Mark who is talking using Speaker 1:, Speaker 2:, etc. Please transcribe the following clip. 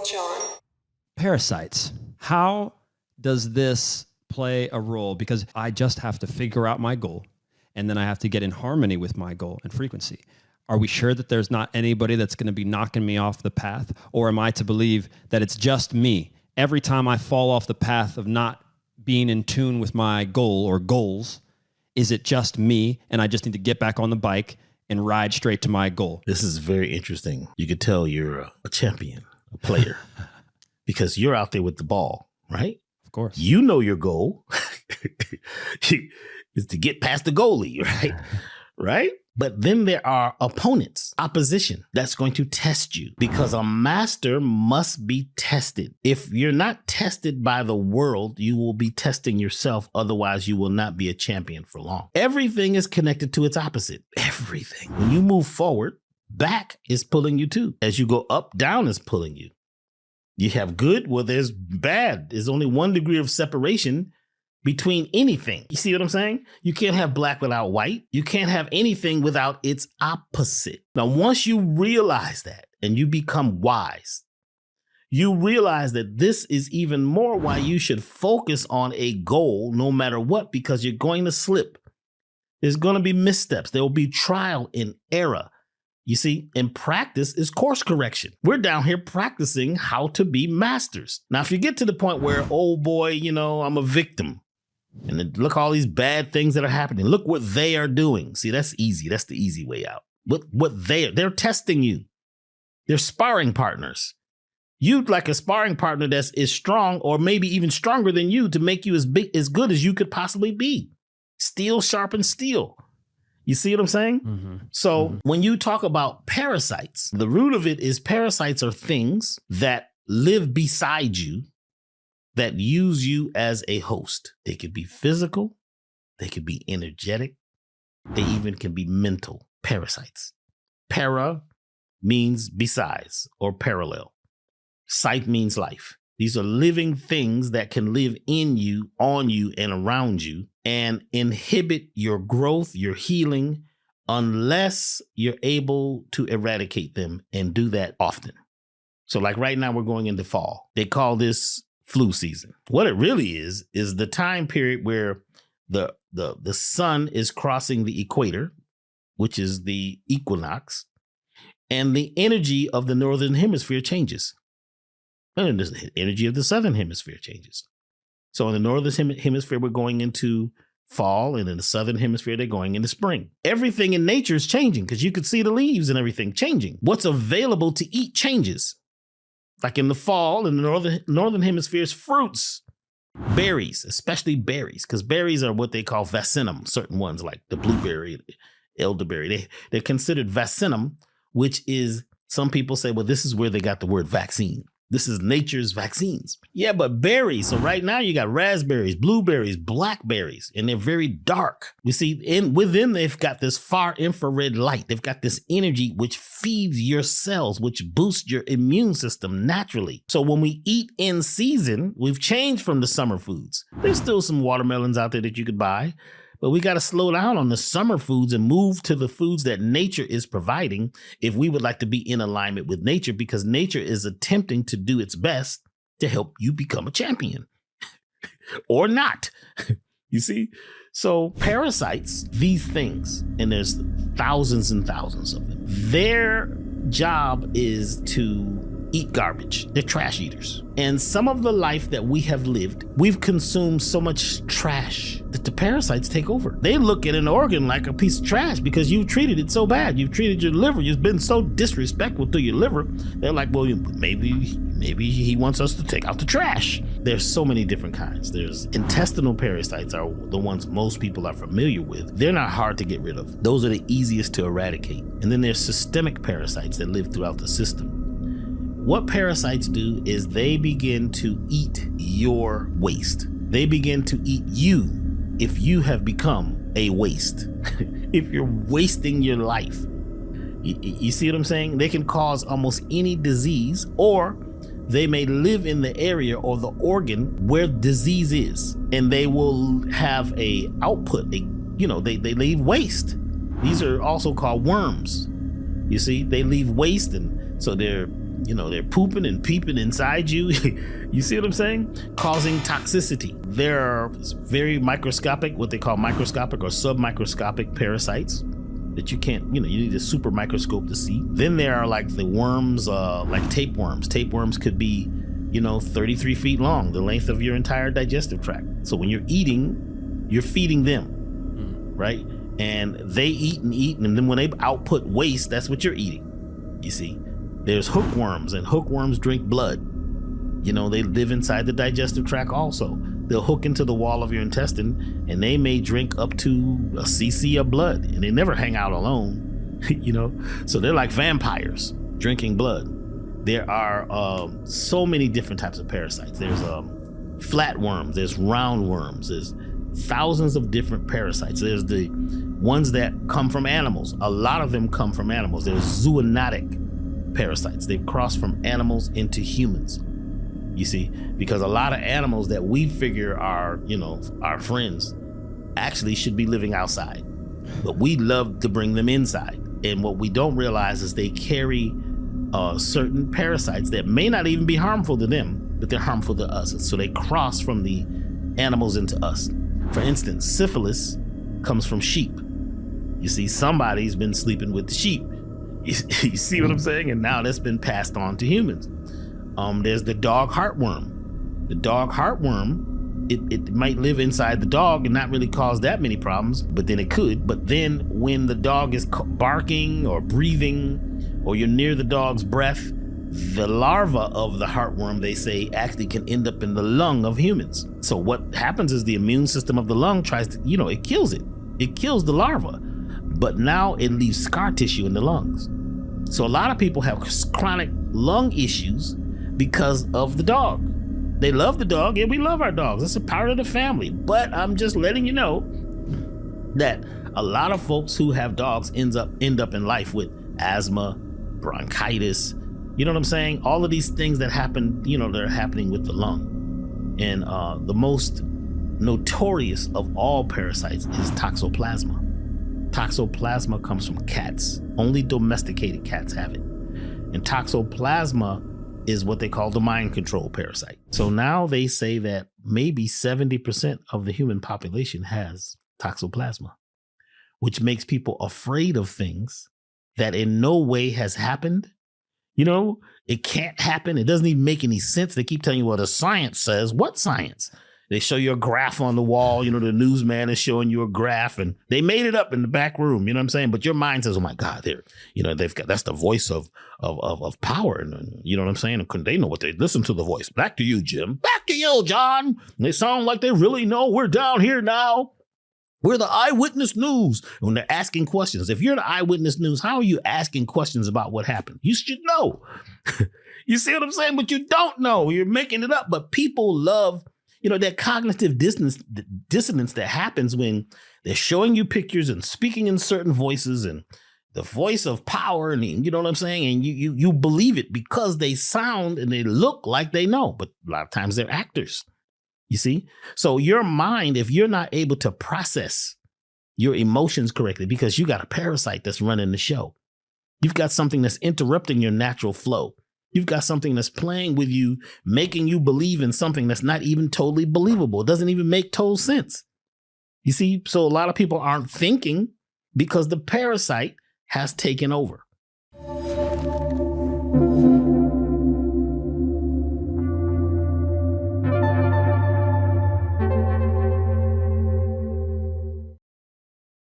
Speaker 1: John.
Speaker 2: Parasites. How does this play a role? Because I just have to figure out my goal, and then I have to get in harmony with my goal and frequency. Are we sure that there's not anybody that's going to be knocking me off the path? Or am I to believe that it's just me? Every time I fall off the path of not being in tune with my goal or goals, is it just me and I just need to get back on the bike and ride straight to my goal?
Speaker 3: This is very interesting. You could tell you're a champion, a player, because you're out there with the ball, right?
Speaker 2: Of course.
Speaker 3: You know your goal is to get past the goalie, right? Right? But then there are opponents, opposition that's going to test you, because a master must be tested. If you're not tested by the world, you will be testing yourself. Otherwise, you will not be a champion for long. Everything is connected to its opposite. Everything. When you move forward, back is pulling you too. As you go up, down is pulling you. You have good, well, there's bad. There's only 1 degree of separation between anything. You see what I'm saying? You can't have black without white. You can't have anything without its opposite. Now, once you realize that and you become wise, you realize that this is even more why you should focus on a goal no matter what, because you're going to slip. There's going to be missteps. There will be trial and error. You see, and practice is course correction. We're down here practicing how to be masters. Now, if you get to the point where, oh boy, you know, I'm a victim, and then look all these bad things that are happening. Look what they are doing. See, that's easy. That's the easy way out. What they're testing you. They're sparring partners. You'd like a sparring partner that's as strong or maybe even stronger than you to make you as good as you could possibly be. Steel sharpens steel. You see what I'm saying? Mm-hmm. So when you talk about parasites, the root of it is parasites are things that live beside you, that use you as a host. They could be physical, they could be energetic, they even can be mental. Parasites. Para means besides or parallel. Site means life. These are living things that can live in you, on you, and around you, and inhibit your growth, your healing, unless you're able to eradicate them and do that often. So like right now, we're going into fall. They call this flu season. What it really is the time period where the sun is crossing the equator, which is the equinox, and the energy of the northern hemisphere changes. And the energy of the southern hemisphere changes. So in the northern hemisphere, we're going into fall, and in the southern hemisphere, they're going into spring. Everything in nature is changing because you could see the leaves and everything changing. What's available to eat changes. Like in the fall, in the northern hemisphere's fruits, berries, especially berries, because berries are what they call vacinum. Certain ones like the blueberry, elderberry, they're considered vacinum, which is, some people say, well, this is where they got the word vaccine. This is nature's vaccines. Yeah, but berries. So right now you got raspberries, blueberries, blackberries, and they're very dark. You see, within they've got this far infrared light. They've got this energy which feeds your cells, which boosts your immune system naturally. So when we eat in season, we've changed from the summer foods. There's still some watermelons out there that you could buy, but we got to slow down on the summer foods and move to the foods that nature is providing if we would like to be in alignment with nature, because nature is attempting to do its best to help you become a champion or not. You see? So parasites, these things, and there's thousands and thousands of them, their job is to eat garbage. They're trash eaters. And some of the life that we have lived, we've consumed so much trash that the parasites take over. They look at an organ like a piece of trash because you've treated it so bad. You've treated your liver. You've been so disrespectful to your liver. They're like, well, maybe he wants us to take out the trash. There's so many different kinds. There's intestinal parasites are the ones most people are familiar with. They're not hard to get rid of. Those are the easiest to eradicate. And then there's systemic parasites that live throughout the system. What parasites do is they begin to eat your waste. They begin to eat you if you have become a waste. If you're wasting your life. You see what I'm saying? They can cause almost any disease, or they may live in the area or the organ where disease is, and they will have a output. They leave waste. These are also called worms. You see, they leave waste, and so they're They're pooping and peeping inside you. You see what I'm saying? Causing toxicity. There are very microscopic, what they call microscopic or submicroscopic parasites that you can't, you need a super microscope to see. Then there are like the worms, like tapeworms. Tapeworms could be, 33 feet long, the length of your entire digestive tract. So when you're eating, you're feeding them, right? And they eat, and then when they output waste, that's what you're eating. You see, there's hookworms, and hookworms drink blood. They live inside the digestive tract also. They'll hook into the wall of your intestine, and they may drink up to a cc of blood, and they never hang out alone, So they're like vampires drinking blood. There are so many different types of parasites. There's flatworms, there's roundworms, there's thousands of different parasites. There's the ones that come from animals. A lot of them come from animals. There's zoonotic parasites. They cross from animals into humans. You see, because a lot of animals that we figure are, our friends actually should be living outside, but we love to bring them inside. And what we don't realize is they carry certain parasites that may not even be harmful to them, but they're harmful to us. So they cross from the animals into us. For instance, syphilis comes from sheep. You see, somebody's been sleeping with the sheep. You see what I'm saying? And now that's been passed on to humans. There's the dog heartworm. The dog heartworm, it might live inside the dog and not really cause that many problems, but then it could. But then when the dog is barking or breathing, or you're near the dog's breath, the larva of the heartworm, they say, actually can end up in the lung of humans. So what happens is the immune system of the lung tries to, it kills it. It kills the larva, but now it leaves scar tissue in the lungs. So a lot of people have chronic lung issues because of the dog. They love the dog. Yeah, we love our dogs. It's a part of the family. But I'm just letting you know that a lot of folks who have dogs end up in life with asthma, bronchitis, you know what I'm saying? All of these things that happen, they're happening with the lung. And the most notorious of all parasites is toxoplasma. Toxoplasma comes from cats. Only domesticated cats have it. And toxoplasma is what they call the mind control parasite. So now they say that maybe 70% of the human population has toxoplasma, which makes people afraid of things that in no way has happened. It can't happen. It doesn't even make any sense. They keep telling you, well, the science says. What science? They show you a graph on the wall. The newsman is showing you a graph, and they made it up in the back room. You know what I'm saying? But your mind says, oh my God, they've got, that's the voice of power. And you know what I'm saying? They know what they listen to the voice. Back to you, Jim. Back to you, John. They sound like they really know we're down here now. We're the eyewitness news. When they're asking questions, if you're the eyewitness news, how are you asking questions about what happened? You should know. You see what I'm saying? But you don't know. You're making it up. But people love, that cognitive dissonance that happens when they're showing you pictures and speaking in certain voices and the voice of power. And you know what I'm saying? And you believe it because they sound and they look like they know. But a lot of times they're actors. You see? So your mind, if you're not able to process your emotions correctly, because you got a parasite that's running the show, you've got something that's interrupting your natural flow. You've got something that's playing with you, making you believe in something that's not even totally believable. It doesn't even make total sense. You see? So a lot of people aren't thinking because the parasite has taken over.